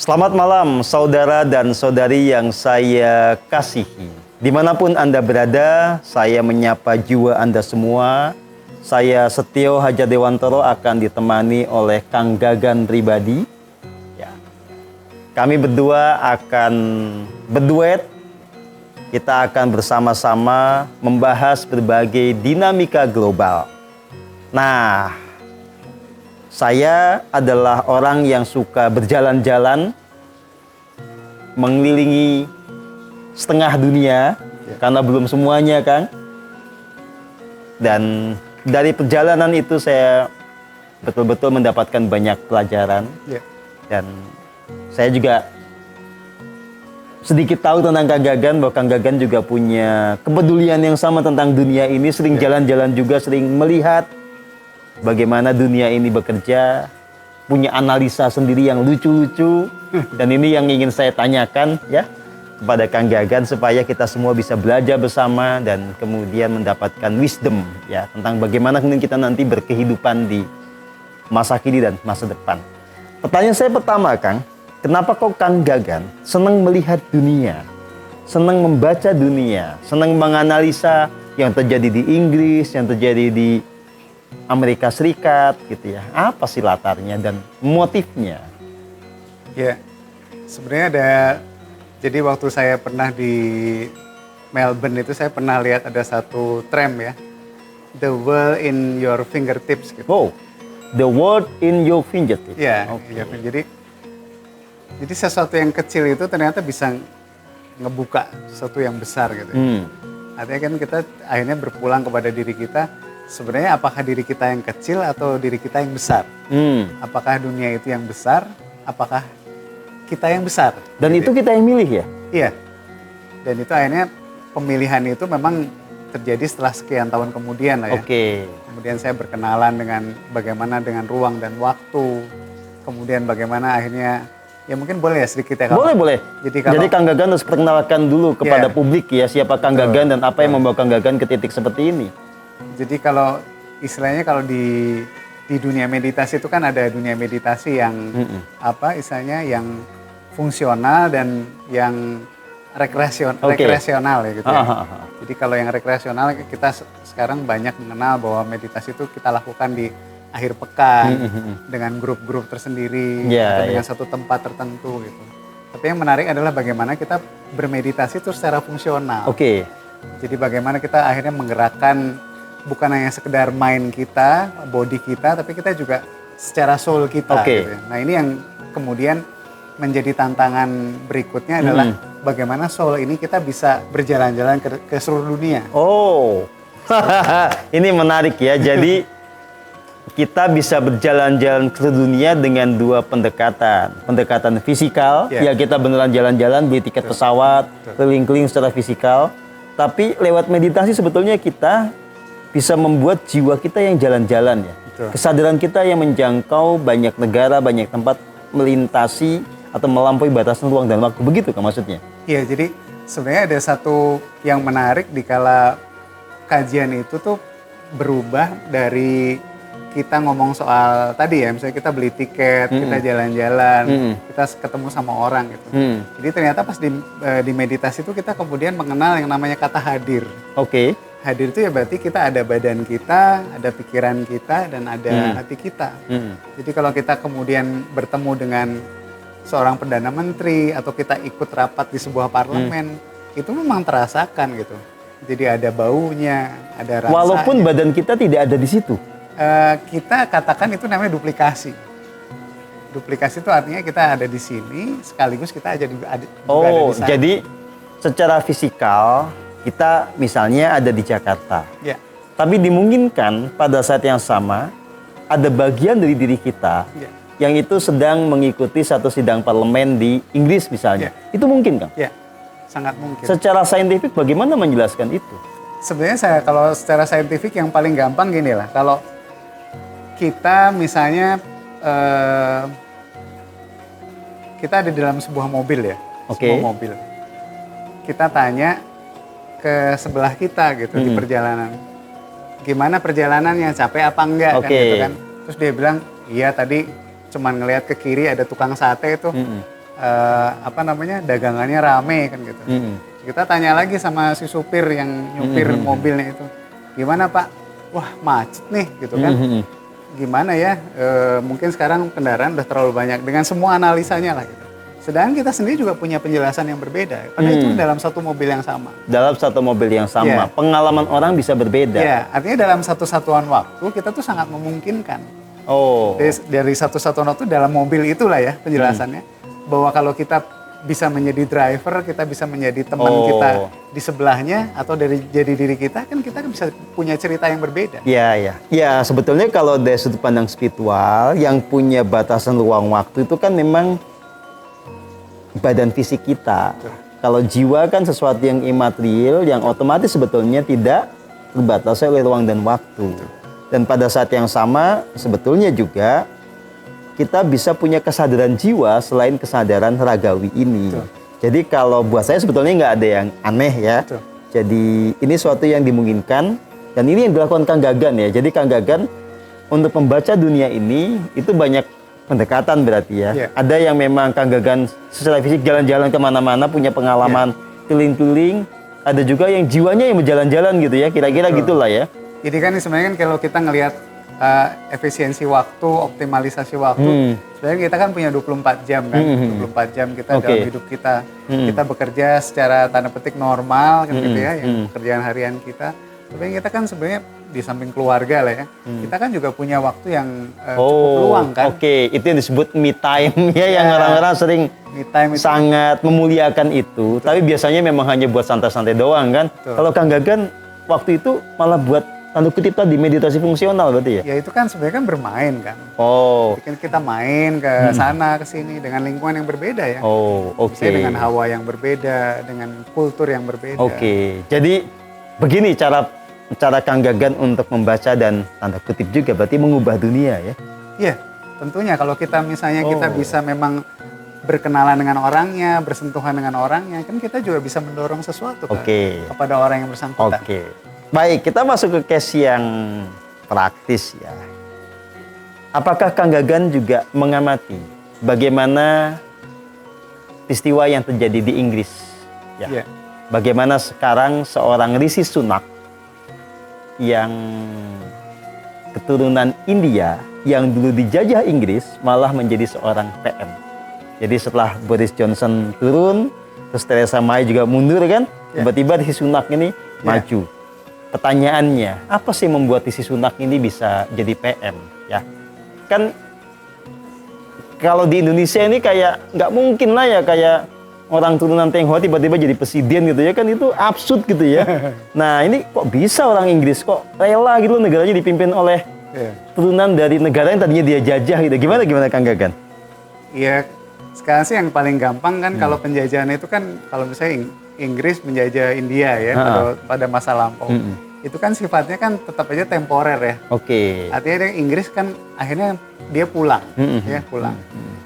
Selamat malam saudara dan saudari yang saya kasihi. Dimanapun Anda berada, saya menyapa jiwa Anda semua. Saya Setio Hajadewantoro akan ditemani oleh Kang Gagan pribadi. Ya. Kami berdua akan berduet. Kita akan bersama-sama membahas berbagai dinamika global. Nah, saya adalah orang yang suka berjalan-jalan, mengelilingi setengah dunia, karena belum semuanya, Kang. Dan dari perjalanan itu saya betul-betul mendapatkan banyak pelajaran. Dan saya juga sedikit tahu tentang Kang Gagan, bahwa Kang Gagan juga punya kepedulian yang sama tentang dunia ini, sering jalan-jalan juga, sering melihat bagaimana dunia ini bekerja, punya analisa sendiri yang lucu-lucu. Dan ini yang ingin saya tanyakan ya kepada Kang Gagan, supaya kita semua bisa belajar bersama dan kemudian mendapatkan wisdom ya tentang bagaimana kemudian kita nanti berkehidupan di masa kini dan masa depan. Pertanyaan saya pertama, Kang, kenapa kok Kang Gagan senang melihat dunia, senang membaca dunia, senang menganalisa yang terjadi di Inggris, yang terjadi di Amerika Serikat gitu ya? Apa sih latarnya dan motifnya? Ya, sebenarnya ada, jadi waktu saya pernah di Melbourne itu saya pernah lihat ada satu tram ya, The World in Your Fingertips gitu. Oh, the world in your fingertips. Ya, Okay. jadi sesuatu yang kecil itu ternyata bisa ngebuka sesuatu yang besar gitu. Artinya kan kita akhirnya berpulang kepada diri kita, sebenarnya apakah diri kita yang kecil atau diri kita yang besar? Apakah dunia itu yang besar? Apakah kita yang besar? Dan itu kita yang milih ya? Iya. Dan itu akhirnya pemilihan itu memang terjadi setelah sekian tahun kemudian lah ya. Oke. Kemudian saya berkenalan dengan bagaimana dengan ruang dan waktu. Kemudian bagaimana akhirnya, ya mungkin boleh ya sedikit ya. Boleh. Jadi Kang Gagan harus perkenalkan dulu kepada publik ya, siapa Kang Gagan dan apa yang membawa Kang Gagan ke titik seperti ini. Jadi kalau istilahnya kalau di dunia meditasi itu kan ada dunia meditasi yang apa istilahnya yang fungsional dan yang rekreasional ya gitu ya. Jadi kalau yang rekreasional kita sekarang banyak mengenal bahwa meditasi itu kita lakukan di akhir pekan dengan grup-grup tersendiri atau dengan satu tempat tertentu gitu. Tapi yang menarik adalah bagaimana kita bermeditasi itu secara fungsional. Oke. Jadi bagaimana kita akhirnya menggerakkan bukan hanya sekedar mind kita, body kita, tapi kita juga secara soul kita. Gitu ya. Nah ini yang kemudian menjadi tantangan berikutnya adalah bagaimana soul ini kita bisa berjalan-jalan ke seluruh dunia. Oh, ini menarik ya. Jadi kita bisa berjalan-jalan ke dunia dengan dua pendekatan. Pendekatan fisikal, ya kita beneran jalan-jalan, beli tiket pesawat, keliling-keliling secara fisikal. Tapi lewat meditasi sebetulnya kita bisa membuat jiwa kita yang jalan-jalan ya. Kesadaran kita yang menjangkau banyak negara, banyak tempat, melintasi atau melampaui batasan ruang dan waktu. Begitu kan maksudnya? Iya, jadi sebenarnya ada satu yang menarik di kala kajian itu tuh berubah dari kita ngomong soal tadi ya, misalnya kita beli tiket, kita jalan-jalan, kita ketemu sama orang gitu. Jadi ternyata pas di meditasi itu kita kemudian mengenal yang namanya kata hadir. Oke. Hadir itu ya berarti kita ada badan kita, ada pikiran kita, dan ada hati kita. Jadi kalau kita kemudian bertemu dengan seorang Perdana Menteri atau kita ikut rapat di sebuah parlemen, itu memang terasakan gitu. Jadi ada baunya, ada rasanya. Walaupun badan kita tidak ada di situ. Kita katakan itu namanya duplikasi. Duplikasi itu artinya kita ada di sini, sekaligus kita juga ada di sana. Jadi secara fisikal kita misalnya ada di Jakarta. Ya. Tapi dimungkinkan pada saat yang sama ada bagian dari diri kita yang itu sedang mengikuti satu sidang parlemen di Inggris misalnya. Itu mungkin, Kang? Ya, sangat mungkin. Secara saintifik bagaimana menjelaskan itu? Sebenarnya kalau secara saintifik yang paling gampang gini lah. Kalau kita misalnya kita ada di dalam sebuah mobil ya. Sebuah mobil. Kita tanya ke sebelah kita gitu di perjalanan. Gimana perjalanannya, capek apa enggak kan gitu kan. Terus dia bilang, iya tadi cuman ngelihat ke kiri ada tukang sate itu. apa namanya, dagangannya rame kan gitu. Kita tanya lagi sama si supir yang nyupir mobilnya itu, gimana Pak? Wah macet nih gitu kan. Gimana ya, mungkin sekarang kendaraan udah terlalu banyak, dengan semua analisanya lah gitu. Sedangkan kita sendiri juga punya penjelasan yang berbeda, padahal itu dalam satu mobil yang sama. Dalam satu mobil yang sama, pengalaman orang bisa berbeda. Iya, artinya dalam satu satuan waktu kita tuh sangat memungkinkan. Oh. Dari satu satuan waktu dalam mobil itulah ya penjelasannya, bahwa kalau kita bisa menjadi driver, kita bisa menjadi teman kita di sebelahnya, atau jadi diri kita, kan kita bisa punya cerita yang berbeda. Iya, iya. Ya, sebetulnya kalau dari sudut pandang spiritual, yang punya batasan ruang waktu itu kan memang badan fisik kita. Kalau jiwa kan sesuatu yang imaterial, yang otomatis sebetulnya tidak terbatas oleh ruang dan waktu. Dan pada saat yang sama, sebetulnya juga kita bisa punya kesadaran jiwa selain kesadaran ragawi ini. Betul. Jadi kalau buat saya sebetulnya nggak ada yang aneh ya. Betul. Jadi ini suatu yang dimungkinkan, dan ini yang dilakukan Kang Gagan ya. Jadi Kang Gagan untuk membaca dunia ini itu banyak pendekatan berarti ya. Yeah. Ada yang memang Kang Gagan secara fisik jalan-jalan kemana-mana, punya pengalaman keliling-keliling. Ada juga yang jiwanya yang berjalan-jalan gitu ya. Kira-kira gitulah ya. Jadi kan sebenarnya kan kalau kita ngelihat efisiensi waktu, optimalisasi waktu, sebenarnya kita kan punya 24 jam kan, 24 jam kita dalam hidup kita, kita bekerja secara tanda petik normal kan gitu ya, yang pekerjaan harian kita. Tapi kita kan sebenarnya di samping keluarga lah ya, kita kan juga punya waktu yang cukup luang kan. Oke, itu yang disebut me time ya, yang orang-orang sering Me time itu sangat memuliakan itu. Tapi biasanya memang hanya buat santai-santai doang kan. Kalau Kang Gagan waktu itu malah buat tanda kutip tadi meditasi fungsional berarti ya? Ya itu kan sebenarnya kan bermain kan. Oh. Bikin kita main ke sana ke sini dengan lingkungan yang berbeda ya. Oh, oke. Misalnya dengan hawa yang berbeda, dengan kultur yang berbeda. Oke. Jadi begini cara Kang Gagan untuk membaca dan tanda kutip juga berarti mengubah dunia ya? Iya, tentunya kalau kita misalnya kita bisa memang berkenalan dengan orangnya, bersentuhan dengan orangnya, kan kita juga bisa mendorong sesuatu kan kepada orang yang bersangkutan. Oke. Baik, kita masuk ke case yang praktis ya. Apakah Kang Gagan juga mengamati bagaimana peristiwa yang terjadi di Inggris? Ya. Yeah. Bagaimana sekarang seorang Rishi Sunak yang keturunan India yang dulu dijajah Inggris malah menjadi seorang PM. Jadi setelah Boris Johnson turun, terus Theresa May juga mundur kan, tiba-tiba Rishi Sunak ini maju. Pertanyaannya, apa sih membuat Rishi Sunak ini bisa jadi PM? Ya, kan kalau di Indonesia ini kayak nggak mungkin lah ya kayak orang turunan Tionghoa tiba-tiba jadi presiden gitu ya, kan itu absurd gitu ya. Nah ini kok bisa orang Inggris kok rela gitu negaranya dipimpin oleh turunan dari negara yang tadinya dia jajah gitu. Gimana Kang Gagan? Iya, sekarang sih yang paling gampang kan kalau penjajahan itu kan kalau misalnya Inggris menjajah India ya pada masa lampau. Itu kan sifatnya kan tetap aja temporer ya. Artinya Inggris kan akhirnya dia pulang, ya pulang.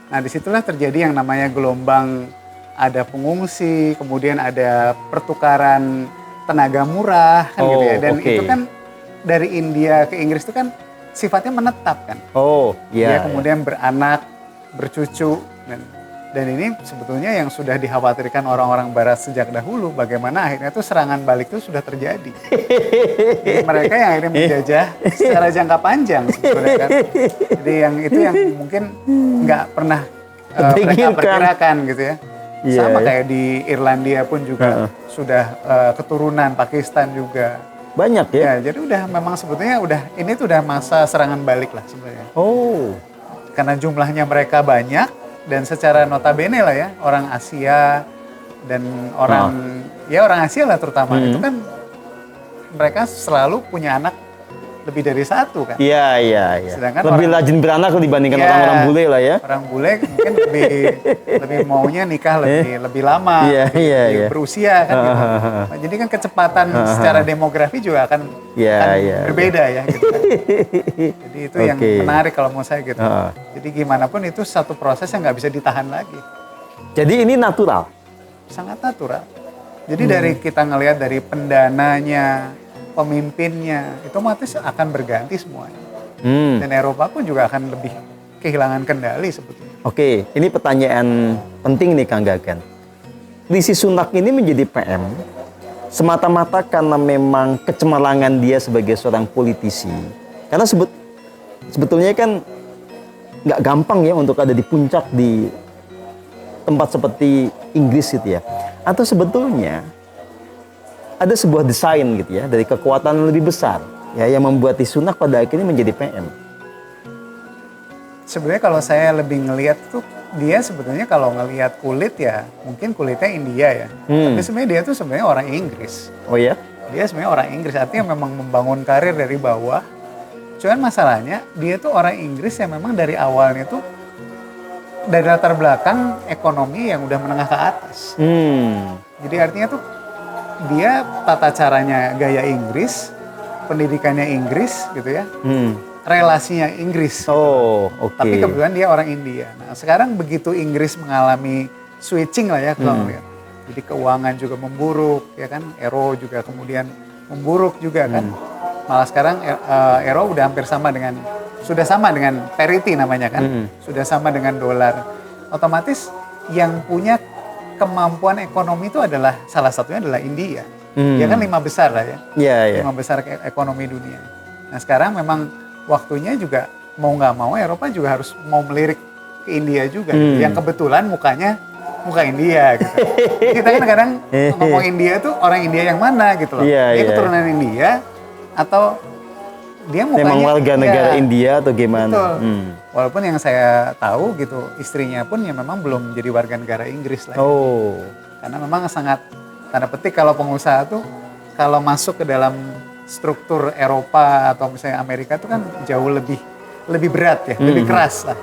Nah disitulah terjadi yang namanya gelombang, ada pengungsi, kemudian ada pertukaran tenaga murah kan gitu ya. Dan itu kan dari India ke Inggris itu kan sifatnya menetap kan. Dia kemudian beranak, bercucu, dan ini sebetulnya yang sudah dikhawatirkan orang-orang Barat sejak dahulu, bagaimana akhirnya tuh serangan balik itu sudah terjadi. Jadi mereka yang akhirnya menjajah secara jangka panjang sebetulnya kan. Jadi yang itu yang mungkin nggak pernah mereka perkirakan gitu ya. Sama kayak di Irlandia pun juga sudah keturunan Pakistan juga. Banyak ya? Jadi udah memang sebetulnya ini tuh udah masa serangan balik lah sebenarnya. Karena jumlahnya mereka banyak, dan secara notabene lah ya, orang Asia dan orang Asia lah terutama, itu kan mereka selalu punya anak lebih dari satu kan. Iya. Sedangkan lebih rajin beranak dibandingkan orang-orang bule lah ya. Orang bule mungkin lebih maunya nikah lebih lama, lebih berusia kan gitu. Nah, jadi kan kecepatan secara demografi juga akan berbeda ya gitu kan. Jadi itu yang menarik kalau mau saya gitu. Jadi gimana pun itu satu proses yang nggak bisa ditahan lagi. Jadi ini natural? Sangat natural. Jadi dari kita ngelihat dari pendananya, pemimpinnya, itu otomatis akan berganti semuanya. Dan Eropa pun juga akan lebih kehilangan kendali sebetulnya. Oke, ini pertanyaan penting nih Kang Gagan. Rishi Sunak ini menjadi PM semata-mata karena memang kecemerlangan dia sebagai seorang politisi. Karena sebetulnya kan nggak gampang ya untuk ada di puncak di tempat seperti Inggris gitu ya. Atau sebetulnya ada sebuah desain gitu ya dari kekuatan yang lebih besar ya yang membuat Rishi Sunak pada akhirnya menjadi PM. Sebenarnya kalau saya lebih ngelihat tuh dia sebetulnya kalau ngelihat kulit ya mungkin kulitnya India ya. Tapi sebenarnya dia tuh sebenarnya orang Inggris. Oh ya? Dia sebenarnya orang Inggris, artinya memang membangun karir dari bawah. Cuman masalahnya dia tuh orang Inggris yang memang dari awalnya tuh dari latar belakang ekonomi yang udah menengah ke atas. Jadi artinya tuh dia tata caranya gaya Inggris, pendidikannya Inggris gitu ya. Relasinya Inggris. Oh, oke. Tapi kebetulan dia orang India. Nah, sekarang begitu Inggris mengalami switching lah ya kalau lihat. Jadi keuangan juga memburuk, ya kan. Euro juga kemudian memburuk juga kan. Malah sekarang euro udah hampir sudah sama dengan parity namanya kan. Sudah sama dengan dolar. Otomatis yang punya kemampuan ekonomi itu adalah salah satunya adalah India. Dia kan 5 besar lah ya. Iya, 5 besar ekonomi dunia. Nah, sekarang memang waktunya juga mau nggak mau Eropa juga harus mau melirik ke India juga. Yang kebetulan muka India gitu. Kita kan kadang ngomong India tuh orang India yang mana gitu loh. Dia keturunan India atau dia mukanya memang warga negara India atau gimana? Betul. Walaupun yang saya tahu gitu istrinya pun ya memang belum jadi warga negara Inggris lah. Karena memang sangat tanda petik kalau pengusaha tuh kalau masuk ke dalam struktur Eropa atau misalnya Amerika itu kan jauh lebih berat ya, lebih keras lah.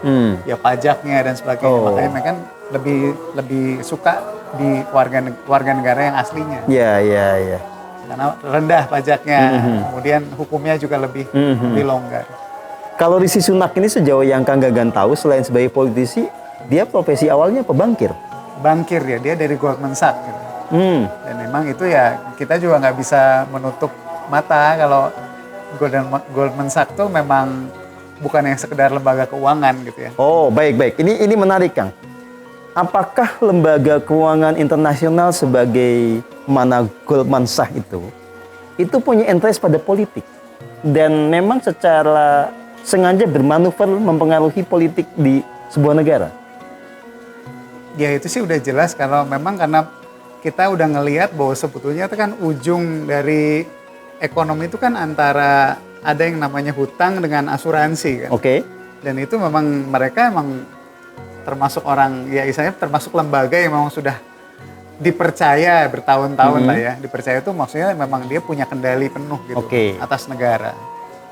Ya pajaknya dan sebagainya. Makanya mereka kan lebih suka di warga negara yang aslinya. Iya. Karena rendah pajaknya, kemudian hukumnya juga lebih longgar. Kalau Rishi Sunak ini sejauh yang Kang Gagan tahu selain sebagai politisi, dia profesi awalnya pembangkir. Bankir ya, dia dari Goldman Sachs. Gitu. Dan memang itu ya kita juga nggak bisa menutup mata kalau Goldman Sachs tuh memang bukan yang sekedar lembaga keuangan gitu ya. Oh, baik. Ini menarik, Kang. Apakah lembaga keuangan internasional sebagai mana Goldman Sachs itu punya interest pada politik dan memang secara sengaja bermanuver mempengaruhi politik di sebuah negara? Ya itu sih udah jelas kalau memang karena kita udah ngelihat bahwa sebetulnya itu kan ujung dari ekonomi itu kan antara ada yang namanya hutang dengan asuransi kan. Oke. Dan itu memang mereka emang termasuk orang ya istilahnya termasuk lembaga yang memang sudah dipercaya bertahun-tahun lah ya. Dipercaya itu maksudnya memang dia punya kendali penuh gitu atas negara.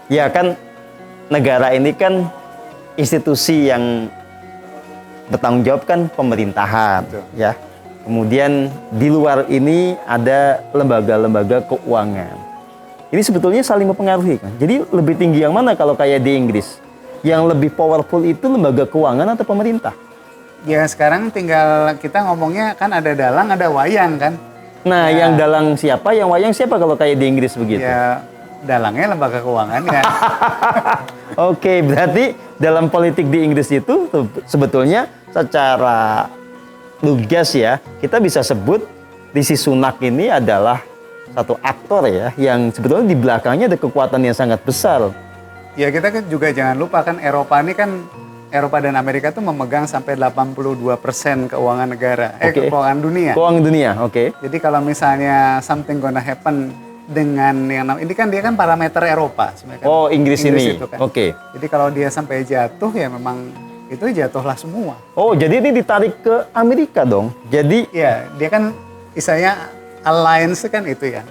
Ya kan negara ini kan institusi yang bertanggung jawab kan pemerintahan. Betul. Ya. Kemudian di luar ini ada lembaga-lembaga keuangan. Ini sebetulnya saling mempengaruhi kan. Jadi lebih tinggi yang mana kalau kayak di Inggris? Yang lebih powerful itu lembaga keuangan atau pemerintah? Ya sekarang tinggal kita ngomongnya kan ada dalang, ada wayang kan. Nah yang dalang siapa, yang wayang siapa kalau kayak di Inggris begitu? Ya dalangnya lembaga keuangan ya. Oke, berarti dalam politik di Inggris itu sebetulnya secara lugas ya, kita bisa sebut Rishi Sunak ini adalah satu aktor ya, yang sebetulnya di belakangnya ada kekuatan yang sangat besar. Ya kita kan juga jangan lupa kan Eropa dan Amerika tuh memegang sampai 82% keuangan negara, keuangan dunia. Keuangan dunia, oke. Jadi kalau misalnya something gonna happen dengan yang ini kan dia kan parameter Eropa sebenarnya. Oh, Inggris ini. Kan. Oke. Jadi kalau dia sampai jatuh ya memang itu jatuhlah semua. Oh, jadi ini ditarik ke Amerika dong. Jadi ya, dia kan istilahnya alliance kan itu ya,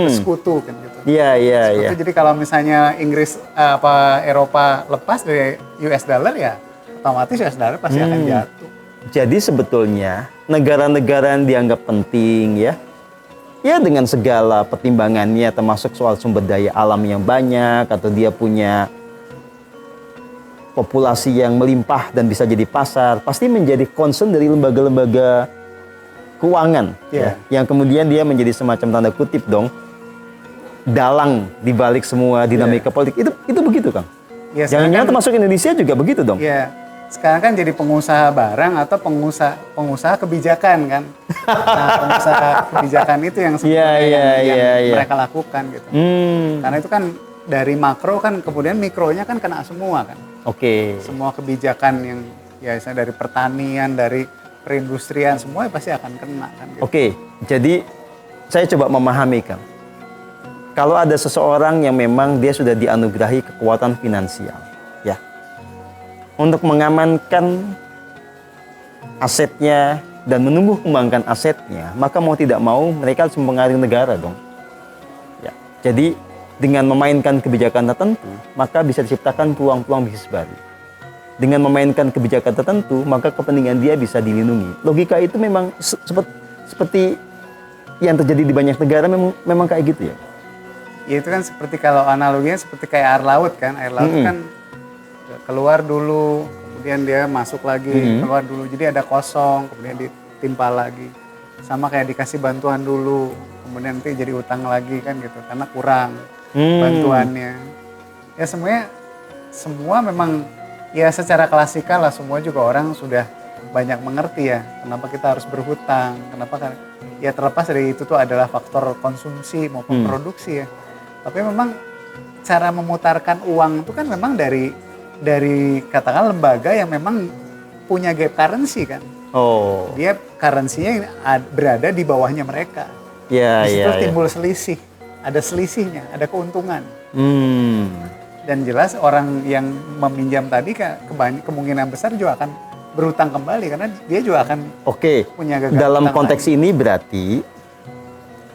sekutu kan gitu. Iya. Jadi kalau misalnya Inggris Eropa lepas dari US dollar ya otomatis US dollar pasti akan jatuh. Jadi sebetulnya negara-negara yang dianggap penting ya dengan segala pertimbangannya termasuk soal sumber daya alam yang banyak atau dia punya populasi yang melimpah dan bisa jadi pasar, pasti menjadi concern dari lembaga-lembaga keuangan ya, yang kemudian dia menjadi semacam tanda kutip dong dalang di balik semua dinamika politik. Itu begitu, Kang? Ya, jangan-jangan termasuk Indonesia juga begitu dong? Ya, sekarang kan jadi pengusaha barang atau pengusaha kebijakan kan. Nah, pengusaha kebijakan itu yang sebetulnya yang mereka lakukan gitu. Karena itu kan dari makro kan kemudian mikronya kan kena semua kan. Oke. Semua kebijakan yang ya misalnya dari pertanian, dari perindustrian semua pasti akan kena kan gitu. Oke, jadi saya coba memahami Kang. Kalau ada seseorang yang memang dia sudah dianugerahi kekuatan finansial, ya, untuk mengamankan asetnya dan menumbuh kembangkan asetnya, maka mau tidak mau mereka harus mempengaruhi negara dong. Ya, jadi dengan memainkan kebijakan tertentu, maka bisa diciptakan peluang-peluang bisnis baru. Dengan memainkan kebijakan tertentu, maka kepentingan dia bisa dilindungi. Logika itu memang seperti yang terjadi di banyak negara memang kayak gitu ya. Ya itu kan seperti kalau analoginya seperti kayak air laut kan. Air laut kan keluar dulu, kemudian dia masuk lagi, keluar dulu. Jadi ada kosong, kemudian ditimpa lagi. Sama kayak dikasih bantuan dulu, kemudian nanti jadi utang lagi kan gitu. Karena kurang bantuannya. Ya semua memang ya secara klasikal lah semua juga orang sudah banyak mengerti ya. Kenapa kita harus berhutang, kenapa kan. Ya terlepas dari itu tuh adalah faktor konsumsi maupun produksi ya. Tapi memang cara memutarkan uang itu kan memang dari katakan lembaga yang memang punya gap currency kan. Oh. Dia currency-nya berada di bawahnya mereka. Ya, di situ ya, timbul selisih. Ada selisihnya, ada keuntungan. Hmm. Dan jelas orang yang meminjam tadi kemungkinan besar juga akan berhutang kembali karena dia juga akan punya gagal. Dalam konteks lagi. Ini berarti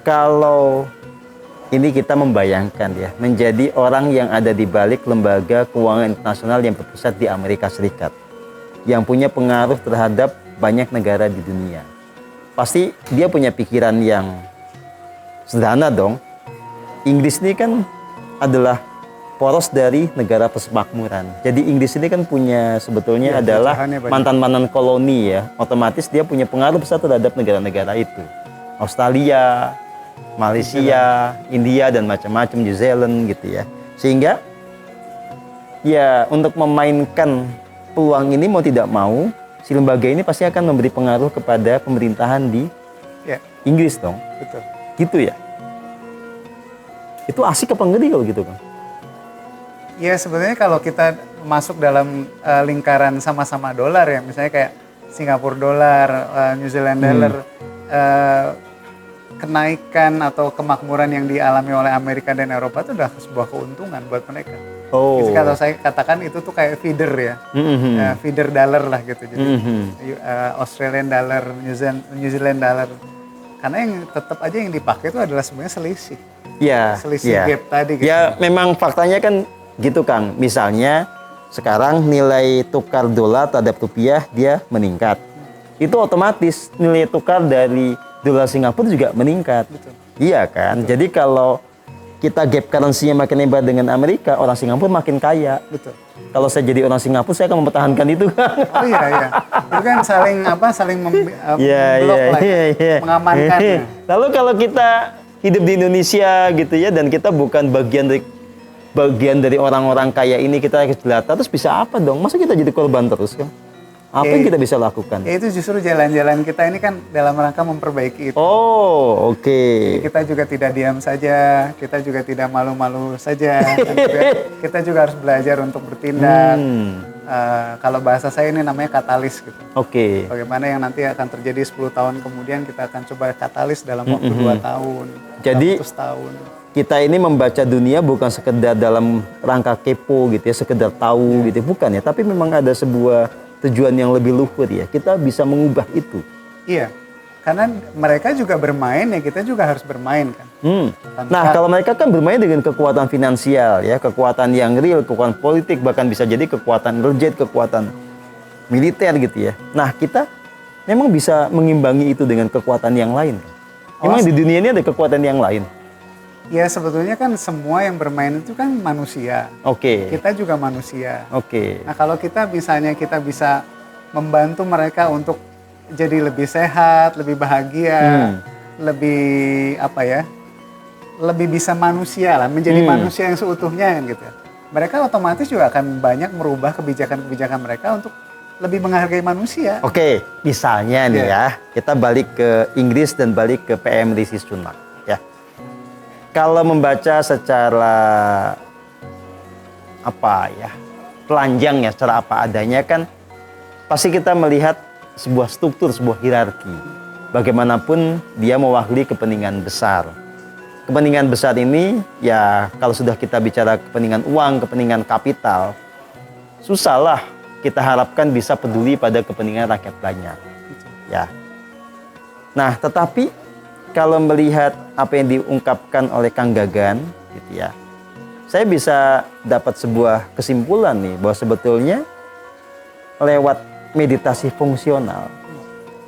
kalau ini kita membayangkan ya, menjadi orang yang ada di balik lembaga keuangan internasional yang berpusat di Amerika Serikat, yang punya pengaruh terhadap banyak negara di dunia. Pasti dia punya pikiran yang sederhana dong. Inggris ini kan adalah poros dari negara persemakmuran. Jadi Inggris ini kan punya sebetulnya adalah mantan-mantan koloni ya. Otomatis dia punya pengaruh besar terhadap negara-negara itu. Australia, Malaysia, India dan macam-macam, New Zealand gitu ya. Sehingga ya untuk memainkan peluang ini mau tidak mau si lembaga ini pasti akan memberi pengaruh kepada pemerintahan di Inggris dong. Betul. Gitu ya. Itu asik apa ngeri kalau gitu kan? Ya sebenarnya kalau kita masuk dalam lingkaran sama-sama dolar ya, misalnya kayak Singapura dolar, New Zealand dollar, kenaikan atau kemakmuran yang dialami oleh Amerika dan Eropa itu adalah sebuah keuntungan buat mereka. Jadi kalau saya katakan itu tuh kayak feeder ya, feeder dollar lah gitu. Jadi Australian dollar, New Zealand dollar. Karena yang tetap aja yang dipakai itu adalah sebenarnya selisih. Selisih gap tadi. Gitu. Ya memang faktanya kan gitu Kang. Misalnya sekarang nilai tukar dolar terhadap rupiah dia meningkat. Itu otomatis nilai tukar dari dolar Singapura juga meningkat. Betul. Iya kan? Betul. Jadi kalau kita gap currency-nya makin lebar dengan Amerika, orang Singapura makin kaya. Betul. Kalau saya jadi orang Singapura, saya akan mempertahankan itu. Oh iya. Itu kan saling memblok lah, mengamankan. Lalu kalau kita hidup di Indonesia gitu ya, dan kita bukan bagian dari orang-orang kaya ini, kita jelata, terus bisa apa dong? Masa kita jadi korban terus kan? Apa yang kita bisa lakukan? Ya itu justru jalan-jalan kita ini kan dalam rangka memperbaiki itu. Oh, oke. Kita juga tidak diam saja, kita juga tidak malu-malu saja. Kita juga harus belajar untuk bertindak. Kalau bahasa saya ini namanya katalis gitu. Oke. Bagaimana yang nanti akan terjadi 10 tahun kemudian kita akan coba katalis dalam waktu 2 tahun. Jadi tahun. Kita ini membaca dunia bukan sekedar dalam rangka kepo gitu ya, sekedar tahu gitu, bukan ya. Tapi memang ada sebuah tujuan yang lebih luhur ya. Kita bisa mengubah itu. Iya. Karena mereka juga bermain ya, kita juga harus bermain kan. Nah, kalau mereka kan bermain dengan kekuatan finansial ya, kekuatan yang real, kekuatan politik, bahkan bisa jadi kekuatan legit, kekuatan militer gitu ya. Nah, kita memang bisa mengimbangi itu dengan kekuatan yang lain. Memang di dunia ini ada kekuatan yang lain. Ya sebetulnya kan semua yang bermain itu kan manusia. Oke. Kita juga manusia. Oke. Nah kalau kita misalnya kita bisa membantu mereka untuk jadi lebih sehat, lebih bahagia, lebih lebih bisa manusia lah, menjadi manusia yang seutuhnya gitu. Mereka otomatis juga akan banyak merubah kebijakan-kebijakan mereka untuk lebih menghargai manusia. Oke, misalnya nih ya, kita balik ke Inggris dan balik ke PM Rishi Sunak ya. Kalau membaca secara apa ya, telanjang ya, secara apa adanya kan, pasti kita melihat sebuah struktur, sebuah hierarki. Bagaimanapun dia mewakili kepentingan besar. Kepentingan besar ini ya kalau sudah kita bicara kepentingan uang, kepentingan kapital, susahlah kita harapkan bisa peduli pada kepentingan rakyat banyak. Ya. Nah, tetapi kalau melihat apa yang diungkapkan oleh Kang Gagan, gitu ya, saya bisa dapat sebuah kesimpulan nih bahwa sebetulnya lewat meditasi fungsional,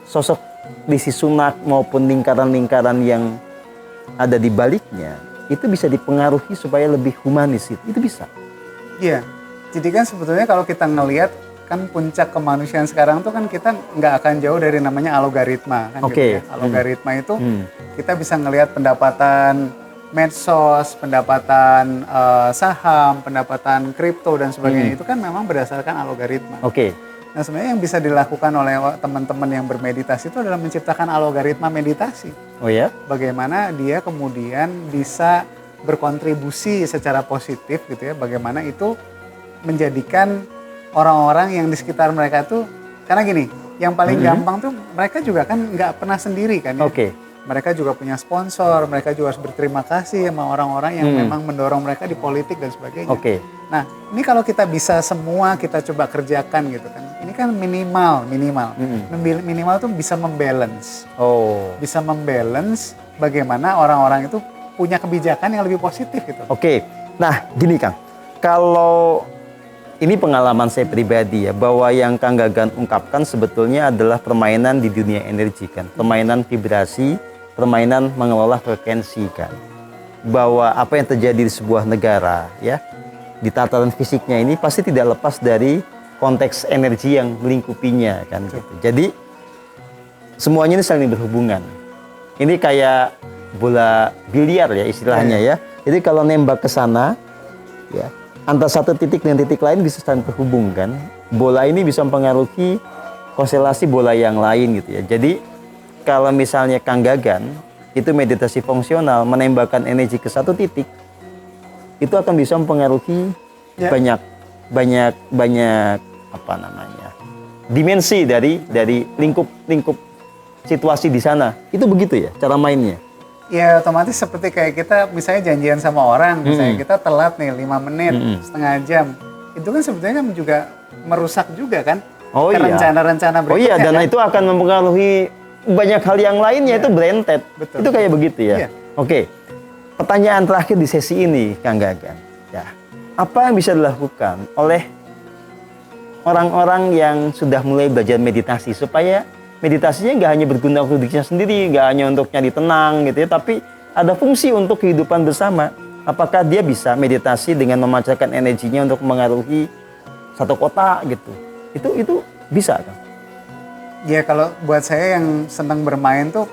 sosok Rishi Sunak maupun lingkaran-lingkaran yang ada di baliknya itu bisa dipengaruhi supaya lebih humanis, itu bisa. Iya, jadi kan sebetulnya kalau kita ngelihat kan puncak kemanusiaan sekarang tuh kan kita nggak akan jauh dari namanya algoritma kan gitu ya. Algoritma itu kita bisa ngelihat pendapatan medsos, pendapatan saham, pendapatan kripto dan sebagainya itu kan memang berdasarkan algoritma. Nah sebenarnya yang bisa dilakukan oleh teman-teman yang bermeditasi itu adalah menciptakan algoritma meditasi. Oh ya? Bagaimana dia kemudian bisa berkontribusi secara positif gitu ya. Bagaimana itu menjadikan orang-orang yang di sekitar mereka tuh, karena gini, yang paling gampang tuh mereka juga kan nggak pernah sendiri kan ya. Mereka juga punya sponsor, mereka juga harus berterima kasih sama orang-orang yang memang mendorong mereka di politik dan sebagainya. Nah, ini kalau kita bisa semua kita coba kerjakan gitu kan. Ini kan minimal. Minimal tuh bisa membalance. Bisa membalance bagaimana orang-orang itu punya kebijakan yang lebih positif gitu. Nah, gini Kang. Kalau ini pengalaman saya pribadi ya, bahwa yang Kang Gagan ungkapkan sebetulnya adalah permainan di dunia energi kan. Permainan vibrasi, permainan mengelola frekuensi kan. Bahwa apa yang terjadi di sebuah negara ya, di tataran fisiknya ini pasti tidak lepas dari konteks energi yang melingkupinya kan gitu. Jadi semuanya ini saling berhubungan. Ini kayak bola biliar ya istilahnya ya. Jadi kalau nembak ke sana ya, antara satu titik dan titik lain bisa saling terhubung kan. Bola ini bisa mempengaruhi konstelasi bola yang lain gitu ya. Jadi kalau misalnya Kang Gagan itu meditasi fungsional menembakkan energi ke satu titik, itu akan bisa mempengaruhi banyak apa namanya, dimensi dari lingkup situasi di sana. Itu begitu ya cara mainnya. Ya otomatis seperti kayak kita misalnya janjian sama orang, misalnya kita telat nih 5 menit, setengah jam. Itu kan sebetulnya kan juga merusak juga kan rencana-rencana berikutnya. Dan itu akan mempengaruhi banyak hal yang lainnya, itu berentet. Itu kayak begitu ya. Pertanyaan terakhir di sesi ini Kang Gagan. Ya, apa yang bisa dilakukan oleh orang-orang yang sudah mulai belajar meditasi supaya meditasinya nggak hanya berguna untuk dirinya sendiri, nggak hanya untuk nyari tenang gitu ya, tapi ada fungsi untuk kehidupan bersama. Apakah dia bisa meditasi dengan memancarkan energinya untuk mengaruhi satu kota gitu? Itu bisa kan? Ya kalau buat saya yang senang bermain tuh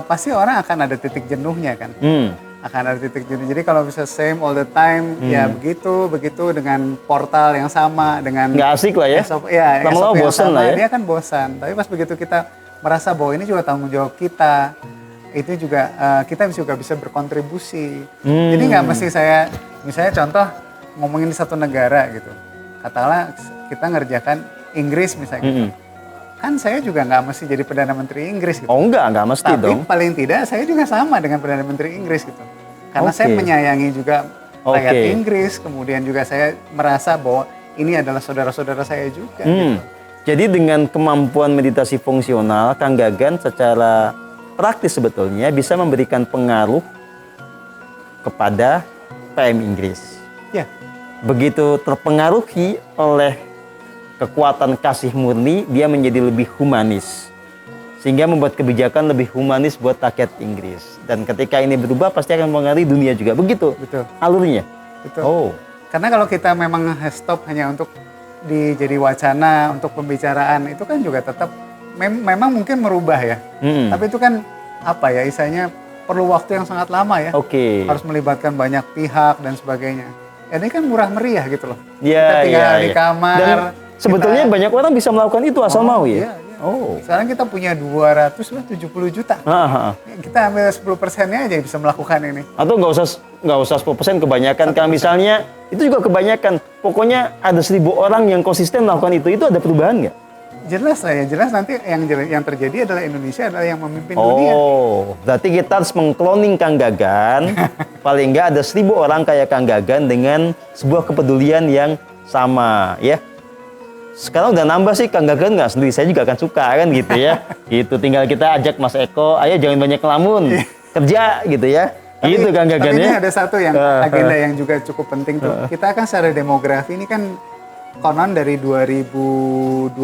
pasti orang akan ada titik jenuhnya kan. Akan ada titik jenuh. Jadi kalau bisa same all the time, ya begitu dengan portal yang sama, dengan nggak asik lah ya. SOP lama-lama bosan lah ya. Dia kan bosan. Tapi pas begitu kita merasa bahwa ini juga tanggung jawab kita, itu juga kita juga bisa berkontribusi. Jadi nggak mesti saya, misalnya contoh ngomongin di satu negara gitu, katakanlah kita ngerjakan Inggris misalnya gitu. Kan saya juga nggak mesti jadi Perdana Menteri Inggris gitu. Nggak mesti dong. Tapi paling tidak saya juga sama dengan Perdana Menteri Inggris gitu. Karena saya menyayangi juga rakyat Inggris, kemudian juga saya merasa bahwa ini adalah saudara-saudara saya juga. Gitu. Jadi dengan kemampuan meditasi fungsional, Kang Gagan secara praktis sebetulnya bisa memberikan pengaruh kepada PM Inggris. Ya. Begitu terpengaruhi oleh kekuatan kasih murni, dia menjadi lebih humanis. Sehingga membuat kebijakan lebih humanis buat rakyat Inggris. Dan ketika ini berubah, pasti akan mempengaruhi dunia juga. Begitu alurnya? Betul. Karena kalau kita memang stop hanya untuk jadi wacana, untuk pembicaraan, itu kan juga tetap memang mungkin merubah ya. Tapi itu kan apa ya, istilahnya perlu waktu yang sangat lama ya. Harus melibatkan banyak pihak dan sebagainya. Ini kan murah meriah gitu loh. Kita tinggal di kamar, Sebetulnya banyak orang bisa melakukan itu asal mau ya. Iya, iya. Oh. Sekarang kita punya 270 juta. Kita ambil 10%-nya aja bisa melakukan ini. Atau nggak usah 10%, kebanyakan kan misalnya itu juga kebanyakan. Pokoknya ada 1.000 orang yang konsisten melakukan itu ada perubahan nggak? Jelas lah ya, jelas nanti yang terjadi adalah Indonesia adalah yang memimpin dunia. Oh, berarti kita harus mengkloning Kang Gagan. Paling nggak ada 1.000 orang kayak Kang Gagan dengan sebuah kepedulian yang sama, ya. Sekarang udah nambah sih Kang Gagan nggak sendiri, saya juga akan suka kan gitu ya. Gitu, tinggal kita ajak Mas Eko, ayo jangan banyak ngelamun, kerja gitu ya. Gitu Kang Gagan tapi ya. ini ada satu yang agenda yang juga cukup penting tuh. Kita kan secara demografi ini kan konon dari 2025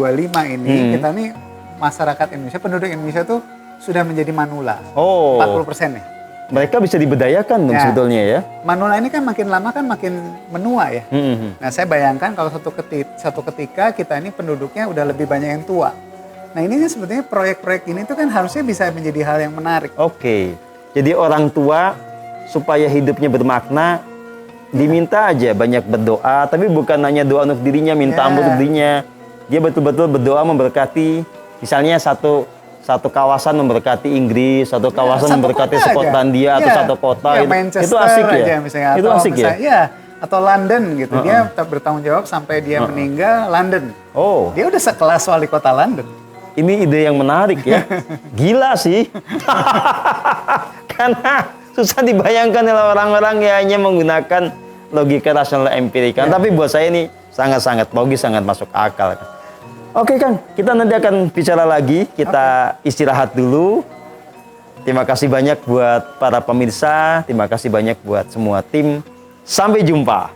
ini kita nih masyarakat Indonesia, penduduk Indonesia tuh sudah menjadi manula. Oh. 40% nih. Mereka bisa diberdayakan dong sebetulnya ya. Manula ini kan makin lama kan makin menua ya. Nah, saya bayangkan kalau satu ketika kita ini penduduknya udah lebih banyak yang tua. Nah, ini kan sebetulnya proyek-proyek ini tuh kan harusnya bisa menjadi hal yang menarik. Oke. Jadi orang tua supaya hidupnya bermakna diminta aja banyak berdoa, tapi bukan hanya doa untuk dirinya, minta ampun untuk dirinya. Dia betul-betul berdoa memberkati, misalnya satu kawasan memberkati Inggris, satu kawasan memberkati Skotlandia atau satu kota. Itu asik ya. Aja, misalnya, itu asik ya. Ya, atau London gitu. Dia tetap bertanggung jawab sampai dia meninggal London. Oh. Dia udah sekelas wali kota London. Ini ide yang menarik ya. Gila sih. Karena susah dibayangkan oleh orang-orang yang hanya menggunakan logika rasional empirika. Tapi buat saya ini sangat-sangat logis, sangat masuk akal. Oke Kang, kita nanti akan bicara lagi. Kita istirahat dulu. Terima kasih banyak buat para pemirsa. Terima kasih banyak buat semua tim. Sampai jumpa.